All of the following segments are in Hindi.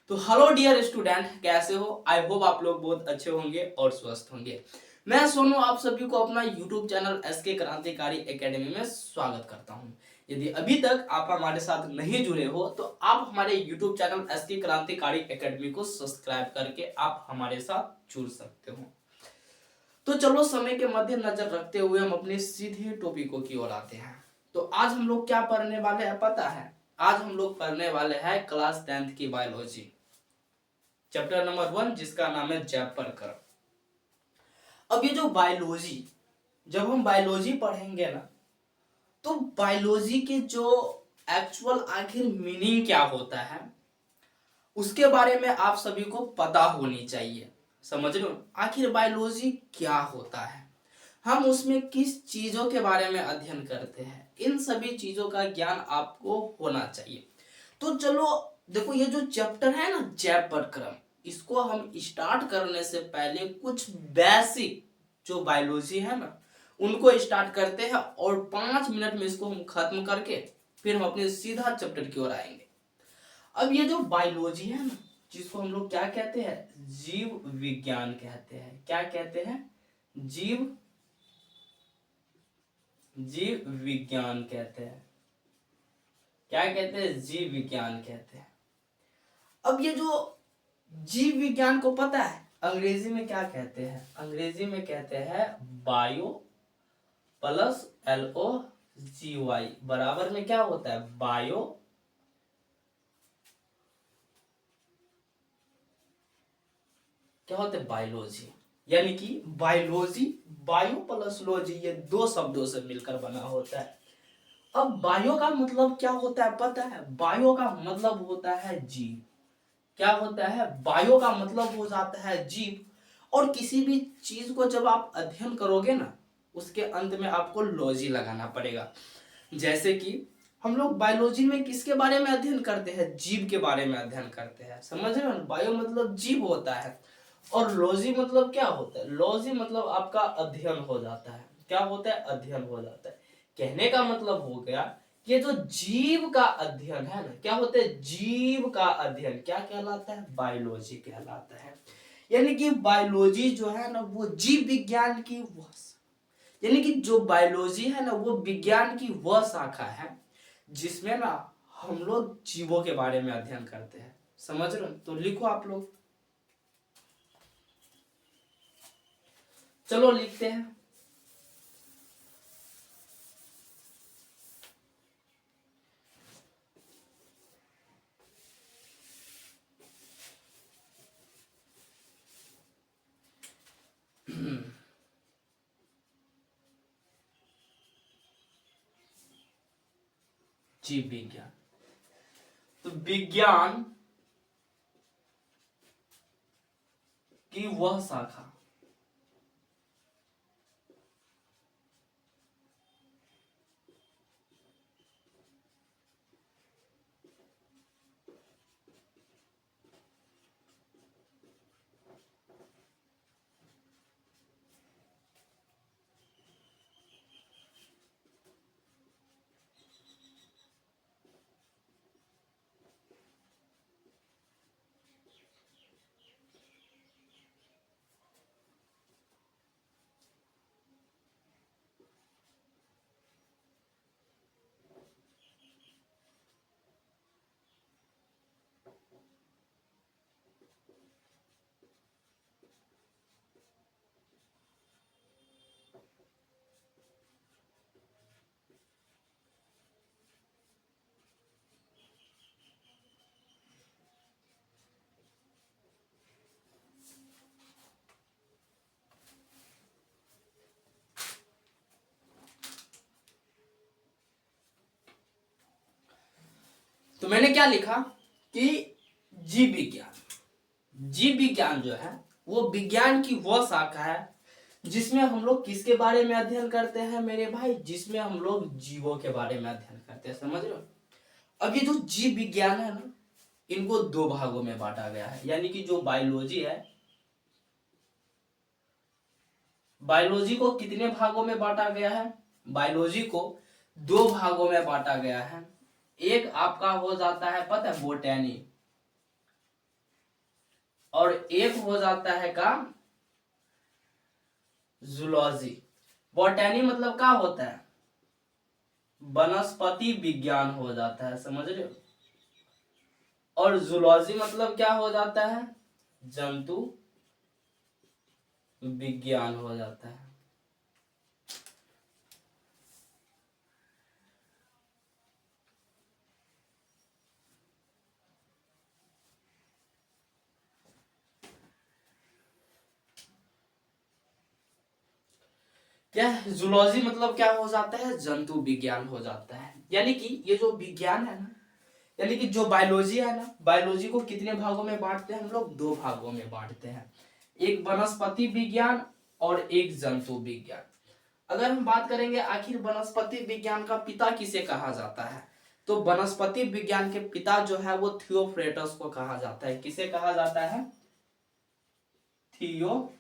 तो हेलो डियर स्टूडेंट, कैसे हो? आई होप आप लोग बहुत अच्छे होंगे और स्वस्थ होंगे। मैं सोनू आप सभी को अपना यूट्यूब चैनल एसके क्रांतिकारी एकेडमी में स्वागत करता हूं। यदि अभी तक आप हमारे साथ नहीं जुड़े हो तो आप हमारे यूट्यूब चैनल एसके क्रांतिकारी एकेडमी को सब्सक्राइब करके आप हमारे साथ जुड़ सकते हो। तो चलो समय के मद्देनजर रखते हुए हम अपने सीधे टॉपिकों की ओर आते हैं। तो आज हम लोग क्या पढ़ने वाले हैं पता है? आज हम लोग पढ़ने वाले हैं क्लास 10th की बायोलॉजी, चैप्टर नंबर 1 जिसका नाम है जैव प्रकरण। अब ये जो बायोलॉजी, जब हम बायोलॉजी पढ़ेंगे ना, तो बायोलॉजी के जो एक्चुअल आखिर मीनिंग क्या होता है उसके बारे में आप सभी को पता होनी चाहिए। समझ रहे हो? आखिर बायोलॉजी क्या होता है, हम उसमें किस चीजों के बारे में अध्ययन करते हैं, इन सभी चीजों का ज्ञान आपको होना चाहिए। तो चलो देखो, ये जो चैप्टर है ना जैव प्रकरण, इसको हम स्टार्ट करने से पहले कुछ बेसिक जो बायोलॉजी है ना उनको स्टार्ट करते हैं और 5 मिनट में इसको हम खत्म करके फिर हम अपने सीधा चैप्टर की ओर आएंगे। अब ये जो बायोलॉजी है ना, जिसको हम लोग क्या कहते हैं, जीव विज्ञान कहते हैं। क्या कहते हैं? जीव जीव विज्ञान कहते हैं। क्या कहते हैं? जीव विज्ञान कहते हैं। अब ये जो जीव विज्ञान को पता है अंग्रेजी में क्या कहते हैं? अंग्रेजी में कहते हैं बायो प्लस LOGY बराबर में क्या होता है? बायो क्या होता है? बायोलॉजी। यानी कि बायोलॉजी, बायो प्लस लॉजी, ये दो शब्दों से मिलकर बना होता है। अब बायो का मतलब क्या होता है पता है? बायो का मतलब होता है जीव। क्या होता है? बायो का मतलब हो जाता है जीव। और किसी भी चीज को जब आप अध्ययन करोगे ना, उसके अंत में आपको लॉजी लगाना पड़ेगा। जैसे कि हम लोग बायोलॉजी में किसके बारे में अध्ययन करते हैं? जीव के बारे में अध्ययन करते हैं। समझ रहे हो? बायो मतलब जीव होता है और लॉजी मतलब क्या होता है? लॉजी मतलब आपका अध्ययन हो जाता है। क्या होता है? अध्ययन हो जाता है। कहने का मतलब हो गया, ये जो जीव का अध्ययन है ना, क्या होता है? जीव का अध्ययन क्या कहलाता है? बायोलॉजी कहलाता है। यानी कि बायोलॉजी जो है ना वो जीव विज्ञान की यानी कि जो बायोलॉजी है ना वो विज्ञान की वह शाखा है जिसमें ना हम लोग जीवों के बारे में अध्ययन करते हैं। समझ रहे हो? तो लिखो आप लोग, चलो लिखते हैं। जीव विज्ञान। तो विज्ञान की वह शाखा तो मैंने क्या लिखा कि जीव विज्ञान, जीव विज्ञान जो है वो विज्ञान की वह शाखा है जिसमें हम लोग किसके बारे में अध्ययन करते हैं मेरे भाई? जिसमें हम लोग जीवों के बारे में अध्ययन करते हैं। समझ रहे हो? अब ये जो जीव विज्ञान है ना, इनको दो भागों में बांटा गया है। यानी कि जो बायोलॉजी है, बायोलॉजी को कितने भागों में बांटा गया है? बायोलॉजी को दो भागों में बांटा गया है। एक आपका हो जाता है पता है, बोटैनी। और एक हो जाता है का जूलॉजी। बॉटनी मतलब क्या होता है, वनस्पति विज्ञान हो जाता है, समझ रहे हो। और जूलॉजी मतलब क्या हो जाता है, जंतु विज्ञान हो जाता है। क्या जूलॉजी मतलब क्या हो जाता है, जंतु विज्ञान हो जाता है। यानी कि ये जो विज्ञान है ना, यानी कि जो बायोलॉजी है ना, बायोलॉजी को कितने भागों में बांटते हैं हम लोग, दो भागों में बांटते हैं, एक वनस्पति विज्ञान और एक जंतु विज्ञान। अगर हम बात करेंगे आखिर वनस्पति विज्ञान का पिता किसे कहा जाता है, तो वनस्पति विज्ञान के पिता जो है वो थियोफ्रेटस को कहा जाता है। किसे कहा जाता है, थियोफ्रेटस।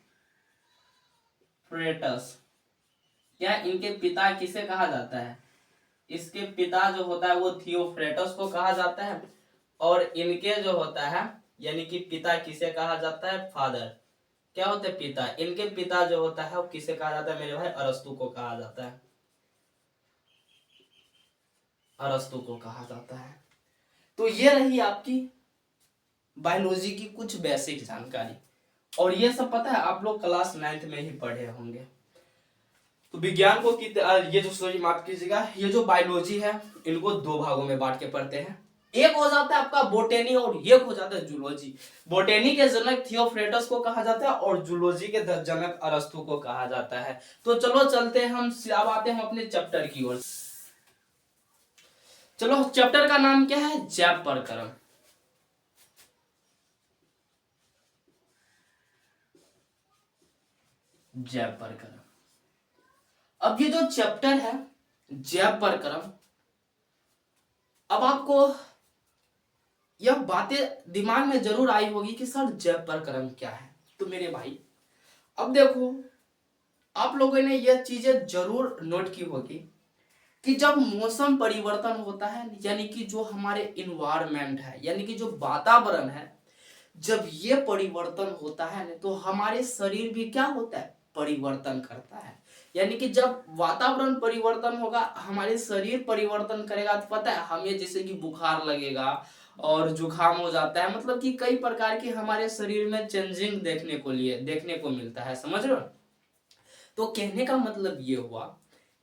क्या इनके पिता किसे कहा जाता है, इसके पिता जो होता है वो थियोफ्रेटस को कहा जाता है। और इनके जो होता है, यानी कि पिता किसे कहा जाता है, फादर। क्या होते हैं पिता, इनके पिता जो होता है वो किसे कहा जाता है मेरे भाई, अरस्तु को कहा जाता है, अरस्तु को कहा जाता है। तो ये रही आपकी बायोलॉजी की कुछ बेसिक जानकारी। और ये सब पता है आप लोग क्लास 9th में ही पढ़े होंगे। तो विज्ञान को ये जो सॉरी माफ कीजिएगा, ये जो बायोलॉजी है इनको दो भागों में बांट के पढ़ते हैं। एक हो जाता है आपका बोटेनी और एक हो जाता है जूलॉजी। बोटेनी के जनक थियोफ्रेटस को कहा जाता है और जूलॉजी के जनक अरस्तु को कहा जाता है। तो चलो चलते हैं हम, अब आते हैं अपने चैप्टर की ओर। चलो चैप्टर का नाम क्या है, जैव प्रकरण। जैव प्रकरण। अब ये जो चैप्टर है जैव प्रकरण, अब आपको यह बातें दिमाग में जरूर आई होगी कि सर जैव प्रकरण क्या है। तो मेरे भाई अब देखो, आप लोगों ने यह चीजें जरूर नोट की होगी कि जब मौसम परिवर्तन होता है, यानी कि जो हमारे इन्वायरमेंट है, यानी कि जो वातावरण है, जब ये परिवर्तन होता है ना, तो हमारे शरीर भी क्या होता है, परिवर्तन करता है। यानी कि जब वातावरण परिवर्तन होगा, हमारे शरीर परिवर्तन करेगा, तो पता है हमें जैसे कि बुखार लगेगा और जुकाम हो जाता है, मतलब कि कई प्रकार की हमारे शरीर में चेंजिंग देखने को मिलता है, समझ रहे हो। तो कहने का मतलब ये हुआ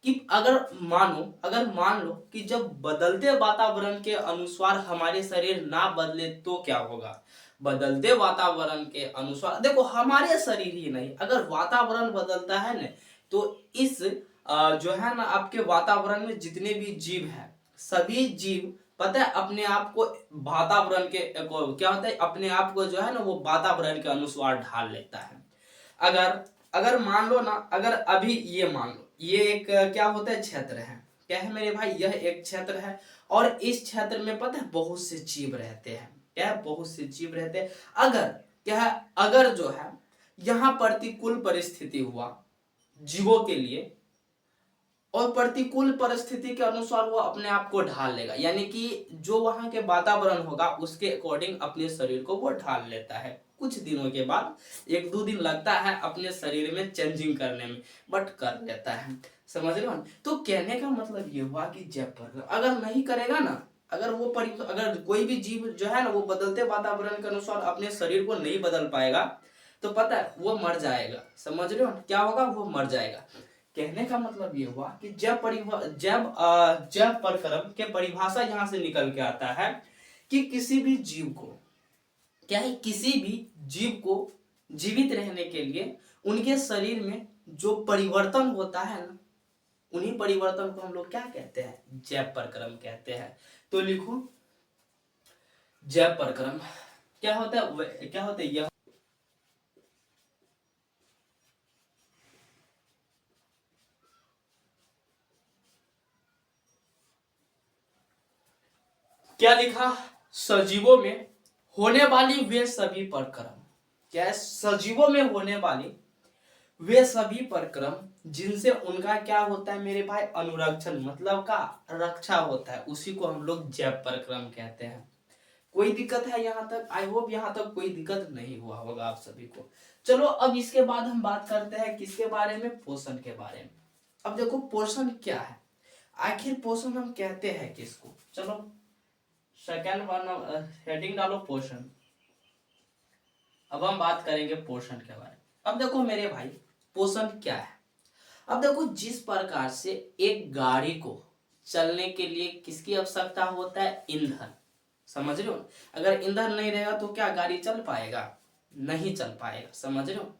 कि अगर मान लो कि जब बदलते वातावरण के अनुसार हमारे शरीर ना बदले तो क्या होगा। बदलते वातावरण के अनुसार देखो, हमारे शरीर ही नहीं, अगर वातावरण बदलता है ना, तो इस जो है ना आपके वातावरण में जितने भी जीव हैं, सभी जीव पता है अपने आप को वातावरण के क्या होता है, अपने आप को जो है ना वो वातावरण के अनुसार ढाल लेता है। अगर अगर मान लो ना, अगर अभी ये मान लो ये एक क्या होता है, क्षेत्र है, क्या है मेरे भाई, यह एक क्षेत्र है। और इस क्षेत्र में पता है बहुत से जीव रहते हैं, क्या है, बहुत से जीव रहते हैं। अगर क्या है, अगर जो है यहाँ प्रतिकूल परिस्थिति हुआ जीवों के लिए, और प्रतिकूल परिस्थिति के अनुसार वो अपने आप को ढाल लेगा, यानी कि जो वहां के वातावरण होगा उसके अकॉर्डिंग अपने शरीर को वो ढाल लेता है। कुछ दिनों के बाद, 1-2 दिन लगता है अपने शरीर में चेंजिंग करने में, बट कर लेता है, समझ रहे हो। तो कहने का मतलब ये हुआ कि जब अगर नहीं करेगा ना, अगर कोई भी जीव जो है ना वो बदलते वातावरण के अनुसार अपने शरीर को नहीं बदल पाएगा, तो पता है वो मर जाएगा, समझ रहे हो, क्या होगा, वो मर जाएगा। कहने का मतलब ये हुआ कि जब प्रकरण के परिभाषा यहाँ से निकल के आता है कि किसी भी जीव को, क्या है, किसी भी जीव को जीवित रहने के लिए उनके शरीर में जो परिवर्तन होता है ना, उन्हीं परिवर्तन को हम लोग क्या कहते हैं, जैव प्रकरण कहते हैं। तो लिखो जैव प्रकरण क्या होता है, क्या होता है यह क्या लिखा, सजीवों में होने वाली वे सभी प्रक्रम, क्या है, सजीवों में होने वाली वे सभी प्रक्रम जिनसे उनका क्या होता है मेरे भाई, अनुरक्षण मतलब का रक्षा होता है, उसी को हम लोग जैव प्रक्रम कहते हैं। कोई दिक्कत है यहाँ तक? आई होप यहाँ तक कोई दिक्कत नहीं हुआ होगा आप सभी को। चलो अब इसके बाद हम बात करते हैं किसके बारे में, पोषण के बारे में। अब देखो पोषण क्या है, आखिर पोषण हम कहते हैं किसको। चलो सेकंड वन हेडिंग डालो पोषण। अब हम बात करेंगे पोषण के बारे में। अब देखो मेरे भाई पोषण क्या है। अब देखो जिस प्रकार से एक गाड़ी को चलने के लिए किसकी आवश्यकता होता है, ईंधन। समझ रहे हो, अगर ईंधन नहीं रहेगा तो क्या गाड़ी चल पाएगा, नहीं चल पाएगा। समझ रहे हो,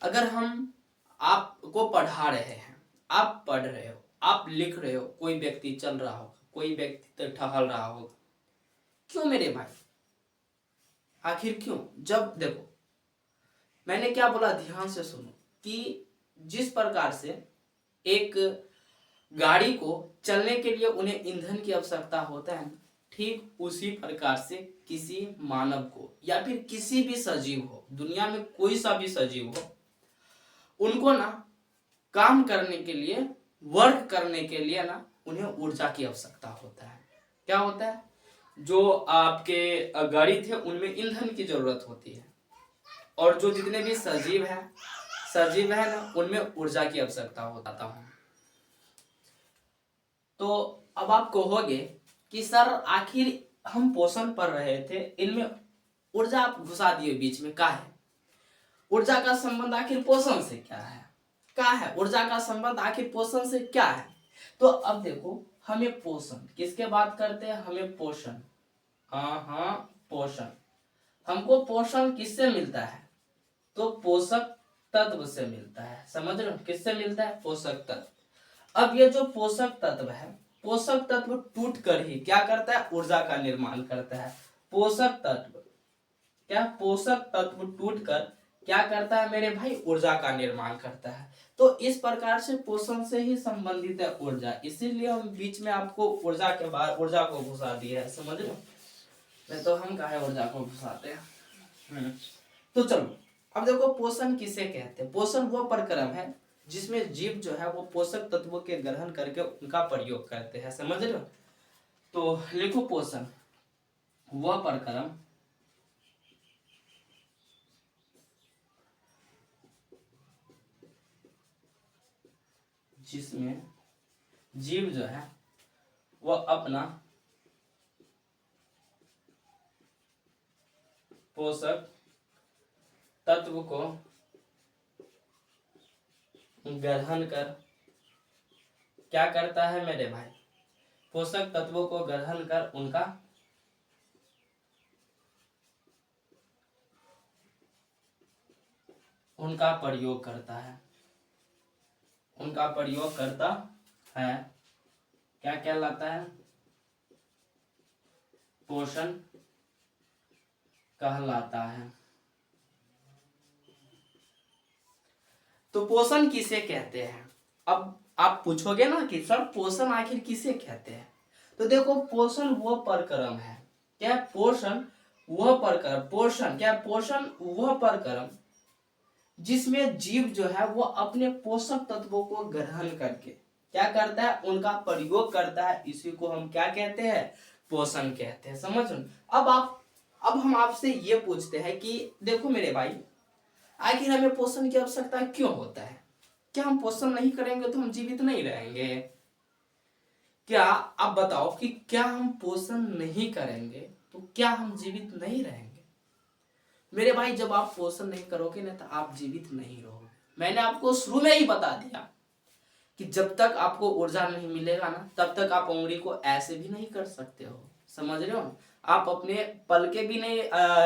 अगर हम आपको पढ़ा रहे हैं, आप पढ़ रहे हो, आप लिख रहे हो, कोई व्यक्ति चल रहा होगा, कोई व्यक्ति टहल रहा होगा, क्यों मेरे भाई, आखिर क्यों? जब देखो मैंने क्या बोला, ध्यान से सुनो, कि जिस प्रकार से एक गाड़ी को चलने के लिए उन्हें ईंधन की आवश्यकता होता है, ठीक उसी प्रकार से किसी मानव को या फिर किसी भी सजीव हो, दुनिया में कोई सा भी सजीव हो, उनको ना काम करने के लिए, वर्क करने के लिए ना उन्हें ऊर्जा की आवश्यकता होता है। क्या होता है, जो आपके गाड़ी थे उनमें ईंधन की जरूरत होती है, और जो जितने भी सजीव है ना उनमें ऊर्जा की आवश्यकता होता है। तो अब आप कहोगे कि सर आखिर हम पोषण पढ़ रहे थे, इनमें ऊर्जा आप घुसा दिए बीच में, क्या है? ऊर्जा का संबंध आखिर पोषण से क्या है? क्या है ऊर्जा का संबंध आखिर पोषण से क्या है? तो अब देखो हमें पोषण किसके बात करते हैं, हमें पोषण, हाँ पोषण, हमको पोषण किससे मिलता है, तो पोषक तत्व से मिलता है। समझ रहे हो, किससे मिलता है, पोषक तत्व। अब ये जो पोषक तत्व है, पोषक तत्व टूट कर ही क्या करता है, ऊर्जा का निर्माण करता है। पोषक तत्व क्या, पोषक तत्व टूट कर क्या करता है मेरे भाई, ऊर्जा का निर्माण करता है। तो इस प्रकार से पोषण से ही संबंधित है ऊर्जा, इसीलिए हम बीच में आपको ऊर्जा के बाद ऊर्जा को घुसा दिया है। समझ लो, नहीं तो हम काहे ऊर्जा को घुसाते हैं। तो चलो अब देखो पोषण किसे कहते हैं। पोषण वो प्रक्रम है जिसमें जीव जो है वो पोषक तत्वों के ग्रहण करके उनका प्रयोग करते हैं। समझ रहे हो, तो लिखो पोषण वह प्रक्रम जिसमें जीव जो है वह अपना पोषक तत्व को ग्रहण कर क्या करता है मेरे भाई, पोषक तत्वों को ग्रहण कर उनका प्रयोग करता है, उनका प्रयोग करता है, क्या कहलाता है, पोषण कहलाता है। तो पोषण किसे कहते हैं? अब आप पूछोगे ना कि सर पोषण आखिर किसे कहते हैं, तो देखो पोषण वह प्रक्रम है, क्या पोषण वह प्रक्रम, पोषण क्या, पोषण वह प्रक्रम जिसमें जीव जो है वो अपने पोषक तत्वों को ग्रहण करके क्या करता है, उनका प्रयोग करता है। इसी को हम क्या कहते हैं, पोषण कहते हैं। समझ। अब हम आपसे ये पूछते हैं कि देखो मेरे भाई आखिर हमें पोषण की आवश्यकता क्यों होता है? क्या हम पोषण नहीं करेंगे तो हम जीवित नहीं रहेंगे? क्या आप बताओ कि क्या हम पोषण नहीं करेंगे तो क्या हम जीवित नहीं रहेंगे? मेरे भाई जब आप पोषण नहीं करोगे ना तो आप जीवित नहीं रहोगे। मैंने आपको शुरू में ही बता दिया कि जब तक आपको ऊर्जा नहीं मिलेगा ना तब तक आप उंगली को ऐसे भी नहीं कर सकते हो। समझ रहे हो, आप अपने पलके भी नहीं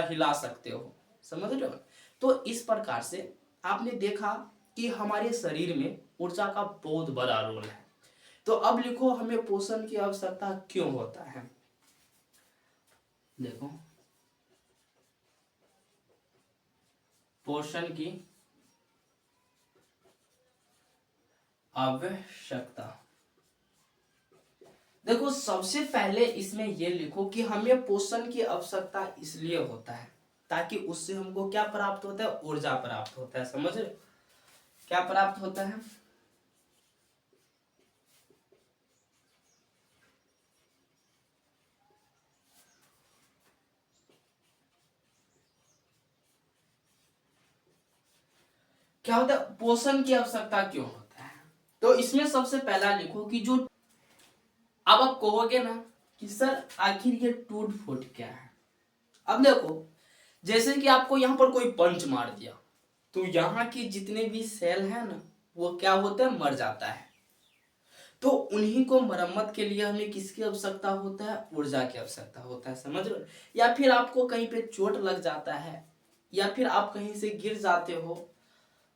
हिला सकते हो। समझ रहे हो, तो इस प्रकार से आपने देखा कि हमारे शरीर में ऊर्जा का बहुत बड़ा रोल है। तो अब लिखो हमें पोषण की आवश्यकता क्यों होता है। देखो पोषण की आवश्यकता, देखो सबसे पहले इसमें यह लिखो कि हमें पोषण की आवश्यकता इसलिए होता है ताकि उससे हमको क्या प्राप्त होता है, ऊर्जा प्राप्त होता है। समझ रहे, क्या प्राप्त होता है, क्या होता है, पोषण की आवश्यकता क्यों होता है। तो इसमें सबसे पहला लिखो कि जो, अब आप कहोगे ना कि सर आखिर ये टूट फूट क्या है। अब देखो, जैसे कि आपको यहाँ पर कोई पंच मार दिया तो यहाँ की जितने भी सेल है ना वो क्या होता है, मर जाता है। तो उन्हीं को मरम्मत के लिए हमें किसकी आवश्यकता होता है, ऊर्जा की आवश्यकता होता है, समझ रहे हो। या फिर आपको कहीं पे चोट लग जाता है, या फिर आप कहीं से गिर जाते हो,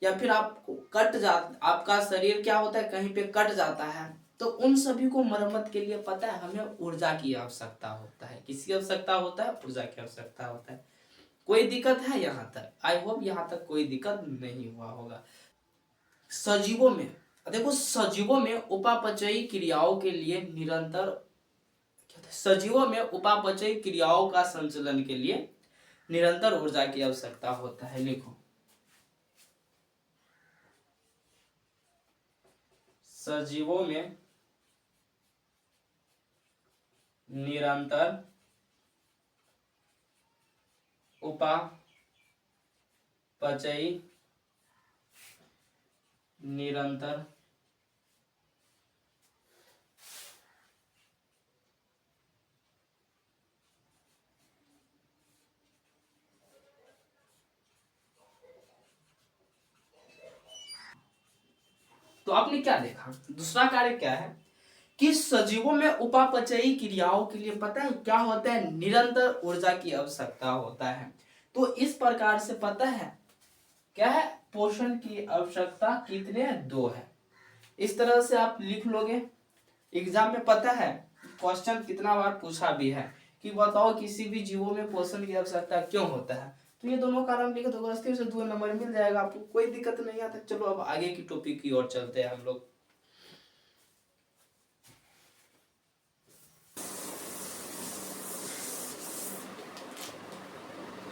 या फिर आपको कट जा, आपका शरीर क्या होता है कहीं पे कट जाता है, तो उन सभी को मरम्मत के लिए पता है हमें ऊर्जा की आवश्यकता होता है। किसकी आवश्यकता होता है, ऊर्जा की आवश्यकता होता है। कोई दिक्कत है यहाँ तक, आई होप यहाँ तक कोई दिक्कत नहीं हुआ होगा। सजीवों में देखो, सजीवों में उपापचयी क्रियाओं के लिए निरंतर, सजीवों में उपापचयी क्रियाओं का संचालन के लिए निरंतर ऊर्जा की आवश्यकता होता है। लिखो, सजीवों में निरंतर उपापचयी निरंतर तो आपने क्या देखा, दूसरा कार्य क्या है कि सजीवों में उपापचयी क्रियाओं के लिए पता है क्या होता है, निरंतर ऊर्जा की आवश्यकता होता है। तो इस प्रकार से पता है क्या है, पोषण की आवश्यकता कितने हैं, 2 है। इस तरह से आप लिख लोगे। एग्जाम में पता है क्वेश्चन कितना बार पूछा भी है कि बताओ किसी भी जीवों में पोषण की आवश्यकता क्यों होता है। तो ये दोनों कारण लिखे तो गलती से 2 नंबर मिल जाएगा आपको, कोई दिक्कत नहीं आता। चलो अब आगे की टॉपिक की ओर चलते हैं हम लोग।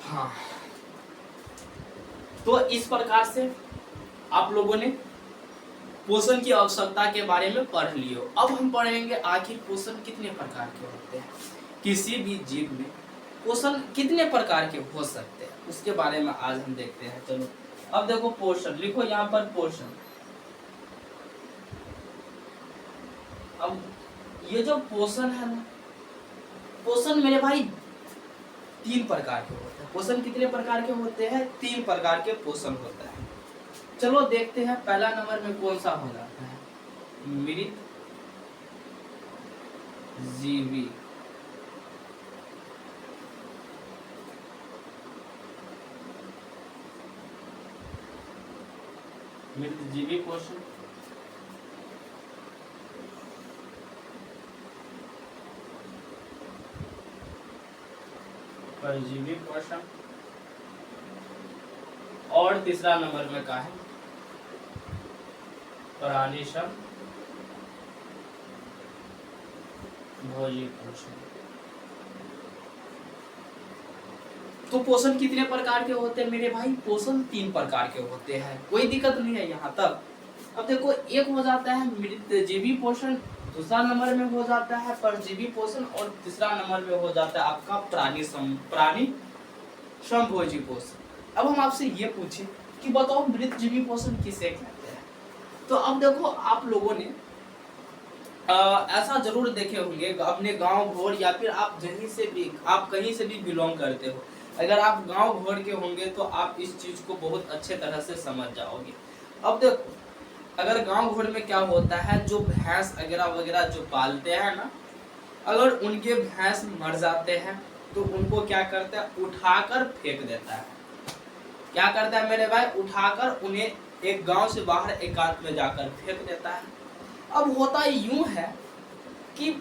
हाँ, तो इस प्रकार से आप लोगों ने पोषण की आवश्यकता के बारे में पढ़ लियो। अब हम पढ़ेंगे आखिर पोषण कितने प्रकार के होते हैं, किसी भी जीव में पोषण कितने प्रकार के हो सकते हैं उसके बारे में आज हम देखते हैं। चलो अब देखो पोषण, लिखो यहाँ पर पोषण। अब ये जो पोषण है ना, पोषण मेरे भाई 3 प्रकार के होते हैं। पोषण कितने प्रकार के होते हैं, 3 प्रकार के पोषण होता है। चलो देखते हैं पहला नंबर में कौन सा हो जाता है, मृत जीवी। मृत जीवी पोषण, परजीवी पोषण, और तीसरा नंबर में का है, प्राणिशम भोजी पोषण। तो पोषण कितने प्रकार के होते हैं मेरे भाई, पोषण 3 प्रकार के होते हैं, कोई दिक्कत नहीं है यहाँ तक। अब देखो एक हो जाता है मृतजीवी पोषण, दूसरा नंबर में हो जाता है परजीवी पोषण, और तीसरा नंबर में हो जाता है आपका प्राणी समभोजी पोषण। अब हम आपसे ये पूछे कि बताओ मृतजीवी पोषण किसे कहते हैं। तो अब देखो आप लोगों ने ऐसा जरूर देखे होंगे अपने गांव घोर, या फिर आप कहीं से भी बिलोंग करते हो, अगर आप गांव घोर के होंगे तो आप इस चीज को बहुत अच्छे तरह से समझ जाओगे। अब देखो अगर गांव घोर में क्या होता है, जो भैंस वगैरह वगैरह जो पालते हैं ना, अगर उनके भैंस मर जाते हैं तो उनको क्या करता है, उठाकर फेंक देता है। क्या करता है मेरे भाई, उठाकर उन्हें एक गांव से बाहर एकांत में जाकर फेंक देता है। अब होता यूं है कि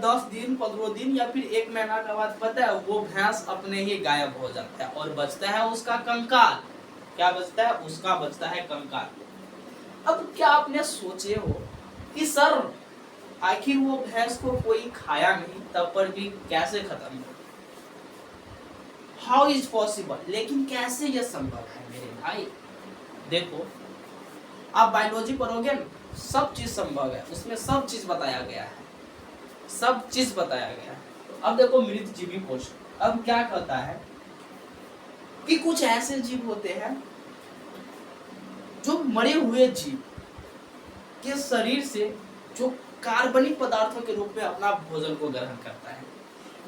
10 दिन 15 दिन या फिर 1 महीना के बाद पता है वो भैंस अपने ही गायब हो जाता है और बचता है उसका कंकाल। क्या बचता है, उसका बचता है कंकाल। अब क्या आपने सोचे हो कि सर आखिर वो भैंस को कोई खाया नहीं तब पर भी कैसे खत्म हो, हाउ इज पॉसिबल, लेकिन कैसे ये संभव है मेरे भाई। देखो आप बायोलॉजी पढ़ोगे ना, सब चीज संभव है, उसमें सब चीज बताया गया है, सब चीज बताया गया है। तो अब देखो मृत जीवी पोषण, अब क्या कहता है कि कुछ ऐसे जीव होते हैं जो मरे हुए जीव के शरीर से जो कार्बनिक पदार्थों के रूप में अपना भोजन को ग्रहण करता है।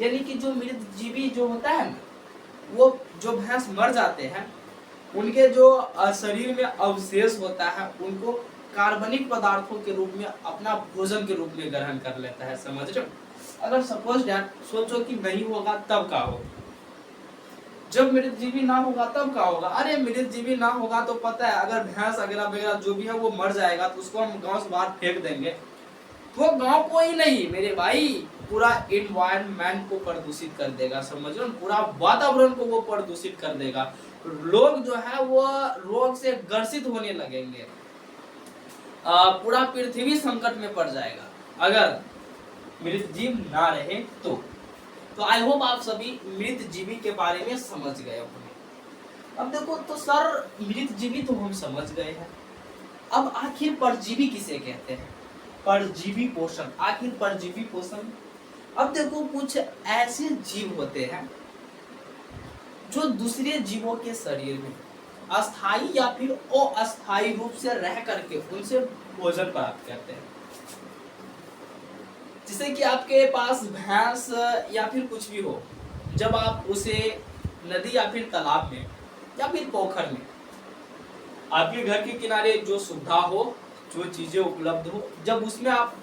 यानी कि जो मृत जीवी जो होता है ना, वो जो भैंस मर जाते हैं उनके जो शरीर में अवशेष होता है उनको कार्बनिक पदार्थों के रूप में अपना भोजन के रूप में ग्रहण कर लेता है। समझ रहे हो? अगर सपोज दैट सोचो कि नहीं होगा तब का हो, जब मृत जीवी ना होगा तब का होगा। अरे मृत जीवी ना होगा तो पता है अगर भैंस वगैरह वगैरह जो भी है वो मर जाएगा तो उसको हम गांव से बाहर फेंक देंगे, तो गांव को ही नहीं मेरे भाई पूरा इन्वायरमेंट को प्रदूषित कर देगा। समझ लो, पूरा वातावरण को वो प्रदूषित कर देगा। लोग जो है वो रोग से ग्रसित होने लगेंगे, पूरा पृथ्वी संकट में पड़ जाएगा अगर मृत जीव ना रहे तो आई होप आप सभी मृत जीवी के बारे में समझ गए होंगे। अब देखो तो सर मृत जीवी तो हम समझ गए हैं, अब आखिर परजीवी किसे कहते हैं? परजीवी पोषण, आखिर परजीवी पोषण। अब देखो कुछ ऐसे जीव होते हैं जो दूसरे जीवों के शरीर में अस्थाई या फिर अस्थाई रूप से रह करके उनसे भोजन प्राप्त करते हैं। जैसे कि आपके पास भैंस या फिर कुछ भी हो, जब आप उसे नदी या फिर तालाब में या फिर पोखर में आपके घर के किनारे जो सुविधा हो, जो चीजें उपलब्ध हो, जब उसमें आप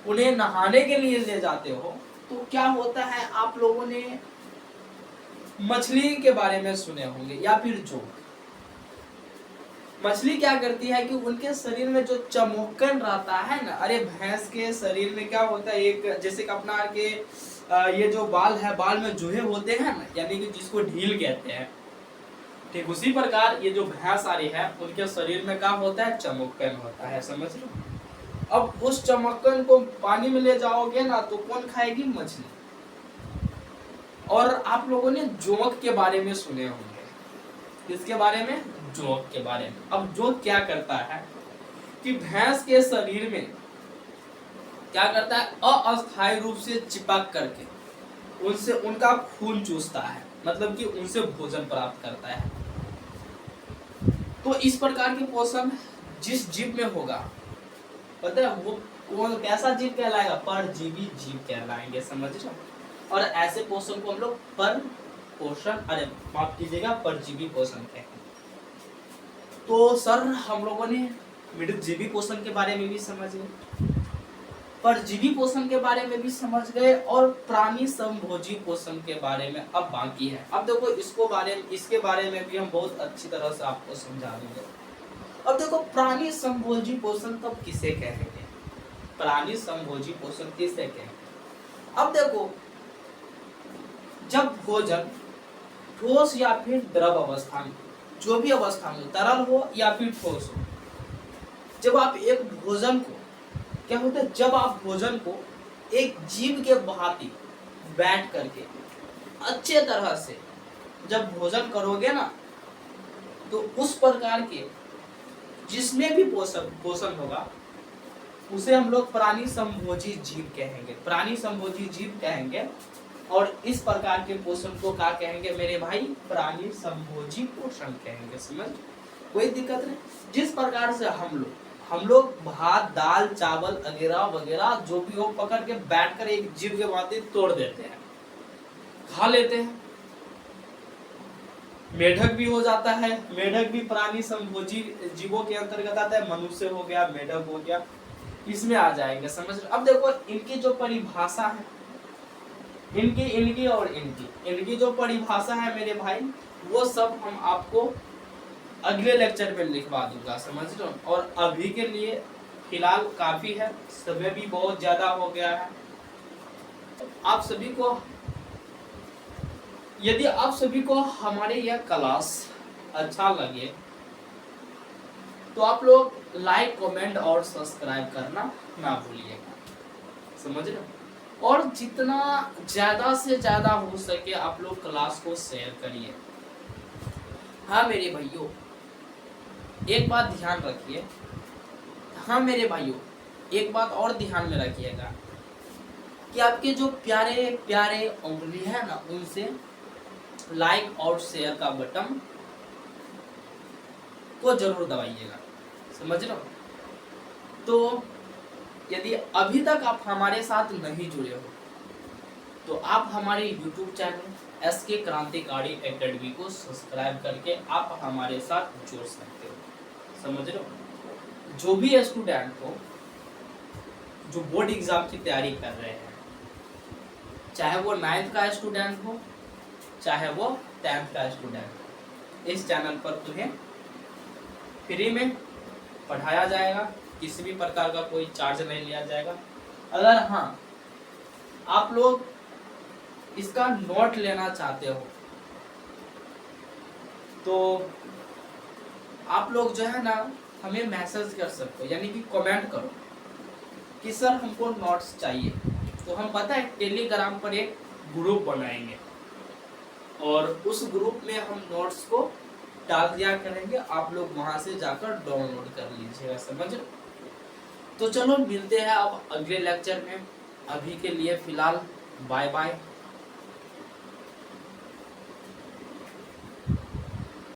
उन्हें नहाने के लिए ले जाते हो तो क्या होता है, आप लोगों ने मछली के बारे में सुने होंगे या फिर जो मछली क्या करती है कि उनके शरीर में जो चमोकन रहता है ना, अरे भैंस के शरीर में क्या होता है, एक जैसे कि अपना के ये जो बाल है, बाल में जोहे होते हैं ना, यानी कि जिसको ढील कहते हैं, ठीक उसी प्रकार ये जो भैंस आ रही है उनके शरीर में क्या होता है, चमोकन होता है। समझ लो, अब उस चमोकन को पानी में ले जाओगे ना तो कौन खाएगी? मछली। और आप लोगों ने जोंक के बारे में सुने होंगे, किसके बारे में? जोंक के बारे में। अब जोंक क्या करता है कि भैंस के शरीर में क्या करता है, अस्थायी रूप से चिपक करके उनसे उनका खून चूसता है, मतलब कि उनसे भोजन प्राप्त करता है। तो इस प्रकार के पोषण जिस जीव में होगा, पता है वो कौन कैसा जीव कहलाएगा? परजीवी जीव कहलाएंगे। समझ रहे हो? और ऐसे पोषण को हम लोग पर पोषण, अरे माफ कीजिएगा, परजीवी पोषण कहते हैं। तो सर हम लोगों ने मृतजीवी पोषण के बारे में भी समझ गए, परजीवी पोषण के बारे में भी समझ गए, और प्राणी संभोजी पोषण के बारे में अब बाकी है। अब देखो इसके बारे में भी हम बहुत अच्छी तरह से आपको समझा देंगे। अब देखो प्राणी संभोजी पोषण तब किसे कहेंगे? प्राणी संभोजी पोषण किसे कहेंगे? अब देखो जब भोजन ठोस या फिर द्रव अवस्था में, जो भी अवस्था में, तरल हो या फिर ठोस हो, जब आप एक भोजन को क्या होता है, जब आप भोजन को एक जीव के भांति बैठ करके अच्छे तरह से जब भोजन करोगे ना, तो उस प्रकार के जिसमें भी पोषण होगा उसे हम लोग प्राणी संभोजी जीव कहेंगे, प्राणी संभोजी जीव कहेंगे। और इस प्रकार के पोषण को क्या कहेंगे मेरे भाई? प्राणी संभोजी पोषण कहेंगे। समझ, कोई दिक्कत नहीं। जिस प्रकार से हम लोग भात, दाल, चावल वगैरह वगैरह जो भी हो पकड़ के बैठकर एक जीव के भांति तोड़ देते हैं, खा लेते हैं, मेढक भी हो जाता है, मेढक भी प्राणी संभोजी जीवों के अंतर्गत आता है, मनुष्य हो गया, मेढक हो गया, इसमें आ जाएंगे। समझ रहे? अब देखो इनकी जो परिभाषा है, इनकी जो परिभाषा है मेरे भाई, वो सब हम आपको अगले लेक्चर में लिखवा दूंगा। समझ रहे हो? और अभी के लिए फिलहाल काफी है, समय भी बहुत ज्यादा हो गया है। आप सभी को, यदि आप सभी को हमारे यह क्लास अच्छा लगे तो आप लोग लाइक, कमेंट और सब्सक्राइब करना ना भूलिएगा। समझ रहे हो? और जितना ज्यादा से ज्यादा हो सके आप लोग क्लास को शेयर करिए। हाँ मेरे भाइयों, एक बात ध्यान रखिए, हाँ मेरे भाइयों एक बात और ध्यान में रखिएगा कि आपके जो प्यारे प्यारे उंगली है ना, उनसे लाइक और शेयर का बटन को जरूर दबाइएगा। समझ रहे हो? तो यदि अभी तक आप हमारे साथ नहीं जुड़े हो तो आप हमारे YouTube चैनल SK क्रांतिकारी एकेडमी को सब्सक्राइब करके आप हमारे साथ जुड़ सकते हो। समझ रहे हो? जो भी स्टूडेंट हो जो बोर्ड एग्जाम की तैयारी कर रहे हैं, चाहे वो 9th का स्टूडेंट हो चाहे वो 10th का स्टूडेंट हो, इस चैनल पर तुम्हें फ्री में पढ़ाया जाएगा, किसी भी प्रकार का कोई चार्ज नहीं लिया जाएगा। अगर हाँ आप लोग इसका नोट लेना चाहते हो तो आप लोग जो है ना हमें मैसेज कर सकते हो, यानी कि कमेंट करो कि सर हमको नोट्स चाहिए, तो हम पता है टेलीग्राम पर एक ग्रुप बनाएंगे और उस ग्रुप में हम नोट्स को डाल दिया करेंगे, आप लोग वहां से जाकर डाउनलोड कर लीजिएगा। समझ? तो चलो मिलते हैं अब अगले लेक्चर में, अभी के लिए फिलहाल बाय बाय।